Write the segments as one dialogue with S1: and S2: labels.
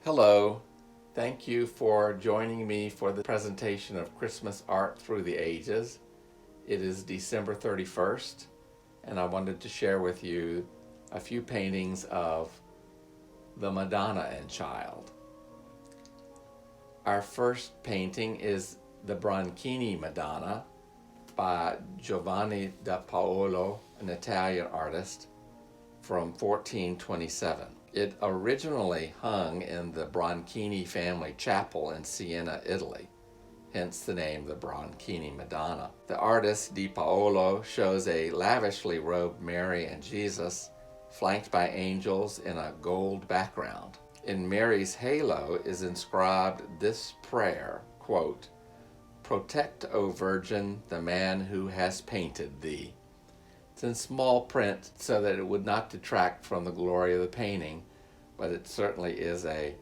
S1: Hello, thank you for joining me for the presentation of Christmas Art Through the Ages. It is December 31st, and I wanted to share with you a few paintings of the Madonna and Child. Our first painting is the Bronchini Madonna by Giovanni da Paolo, an Italian artist, from 1427. It originally hung in the Bronchini family chapel in Siena, Italy, hence the name the Bronchini Madonna. The artist Di Paolo shows a lavishly robed Mary and Jesus flanked by angels in a gold background. In Mary's halo is inscribed this prayer, quote, "Protect, O Virgin, the man who has painted thee." It's in small print so that it would not detract from the glory of the painting, but it certainly is a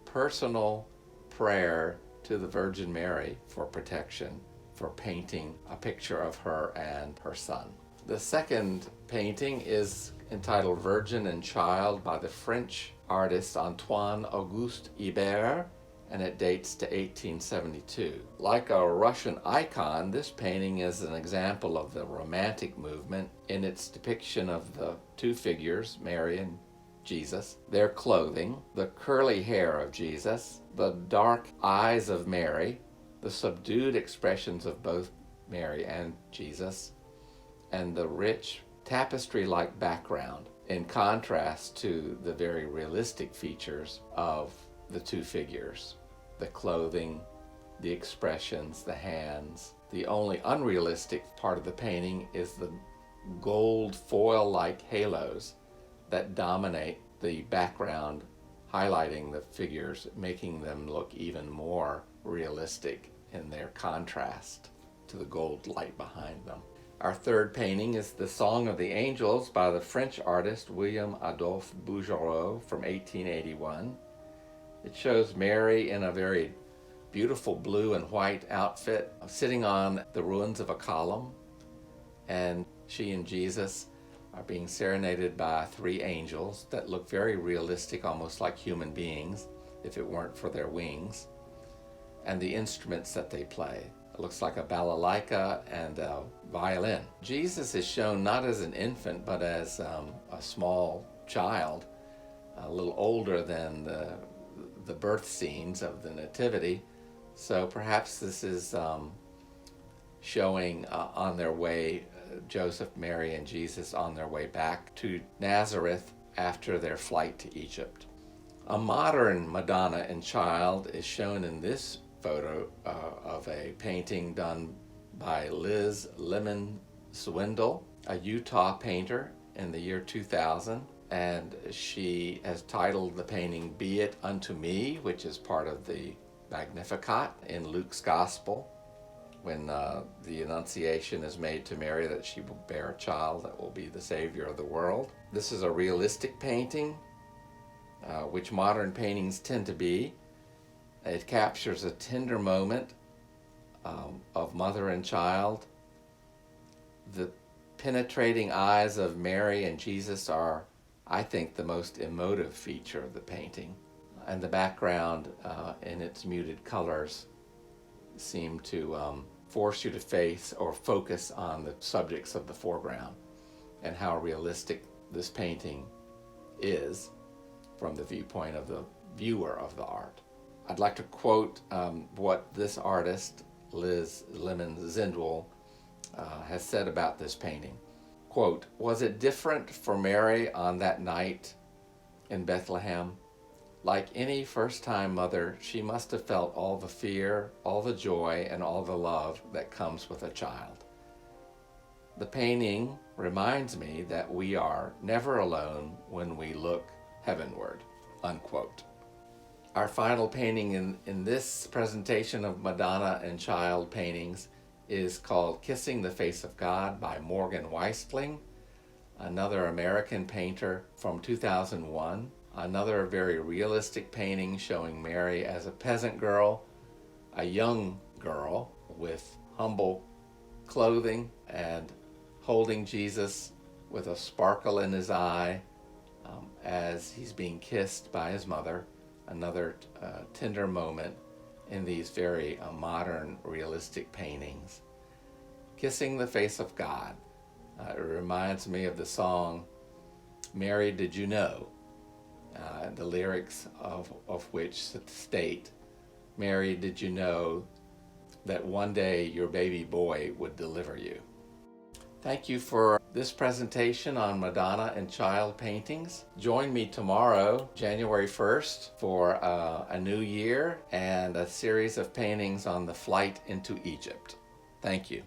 S1: personal prayer to the Virgin Mary for protection, for painting a picture of her and her son. The second painting is entitled Virgin and Child by the French artist Antoine Auguste Hebert, and it dates to 1872. Like a Russian icon, this painting is an example of the Romantic movement in its depiction of the two figures, Mary and Jesus, their clothing, the curly hair of Jesus, the dark eyes of Mary, the subdued expressions of both Mary and Jesus, and the rich tapestry-like background in contrast to the very realistic features of the two figures, the clothing, the expressions, the hands. The only unrealistic part of the painting is the gold foil-like halos that dominate the background, highlighting the figures, making them look even more realistic in their contrast to the gold light behind them. Our third painting is The Song of the Angels by the French artist William Adolphe Bouguereau from 1881. It shows Mary in a very beautiful blue and white outfit, sitting on the ruins of a column, and she and Jesus are being serenaded by three angels that look very realistic, almost like human beings, if it weren't for their wings, and the instruments that they play. It looks like a balalaika and a violin. Jesus is shown not as an infant, but as a small child, a little older than the birth scenes of the Nativity. So perhaps this is showing on their way, Joseph, Mary, and Jesus on their way back to Nazareth after their flight to Egypt. A modern Madonna and Child is shown in this photo of a painting done by Liz Lemon Swindle, a Utah painter in the year 2000. And she has titled the painting Be It Unto Me, which is part of the Magnificat in Luke's Gospel, when the Annunciation is made to Mary that she will bear a child that will be the Savior of the world. This is a realistic painting, which modern paintings tend to be. It captures a tender moment of mother and child. The penetrating eyes of Mary and Jesus are, I think, the most emotive feature of the painting. And the background in its muted colors seem to force you to face or focus on the subjects of the foreground and how realistic this painting is from the viewpoint of the viewer of the art. I'd like to quote what this artist, Liz Lemon Zindwell, has said about this painting. Quote, "Was it different for Mary on that night in Bethlehem? Like any first-time mother, she must have felt all the fear, all the joy, and all the love that comes with a child. The painting reminds me that we are never alone when we look heavenward." Unquote. Our final painting in this presentation of Madonna and Child paintings is called Kissing the Face of God by Morgan Weistling, another American painter from 2001. Another very realistic painting showing Mary as a peasant girl, a young girl with humble clothing and holding Jesus with a sparkle in his eye as he's being kissed by his mother another tender moment in these very modern, realistic paintings. Kissing the Face of God. It reminds me of the song, Mary, Did You Know? The lyrics of which state, Mary, did you know that one day your baby boy would deliver you? Thank you for this presentation on Madonna and child paintings. Join me tomorrow, January 1st, for a new year and a series of paintings on the flight into Egypt. Thank you.